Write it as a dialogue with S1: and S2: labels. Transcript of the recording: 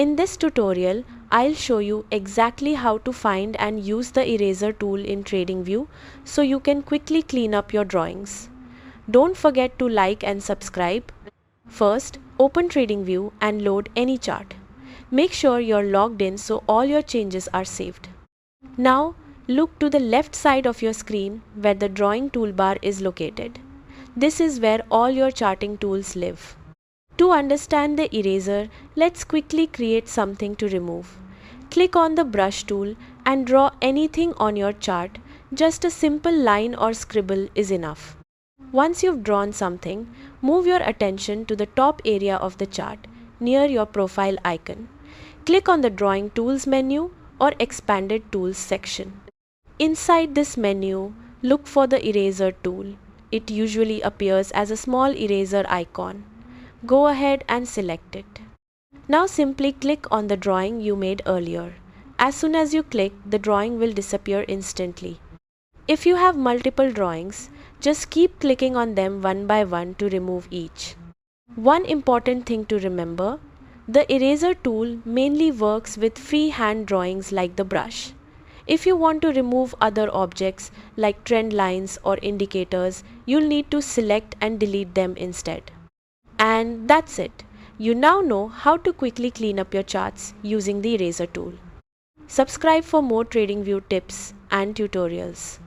S1: In this tutorial, I'll show you exactly how to find and use the eraser tool in Tradingview so you can quickly clean up your drawings. Don't forget to like and subscribe. First, open Tradingview and load any chart. Make sure you're logged in so all your changes are saved. Now, look to the left side of your screen where the drawing toolbar is located. This is where all your charting tools live. To understand the eraser, let's quickly create something to remove. Click on the brush tool and draw anything on your chart. Just a simple line or scribble is enough. Once you've drawn something, move your attention to the top area of the chart near your profile icon. Click on the Drawing Tools menu or Expanded Tools section. Inside this menu, look for the eraser tool. It usually appears as a small eraser icon. Go ahead and select it. Now simply click on the drawing you made earlier. As soon as you click, the drawing will disappear instantly. If you have multiple drawings, just keep clicking on them one by one to remove each. One important thing to remember, the eraser tool mainly works with freehand drawings like the brush. If you want to remove other objects like trend lines or indicators, you'll need to select and delete them instead. And that's it. You now know how to quickly clean up your charts using the eraser tool. Subscribe for more Tradingview tips and tutorials.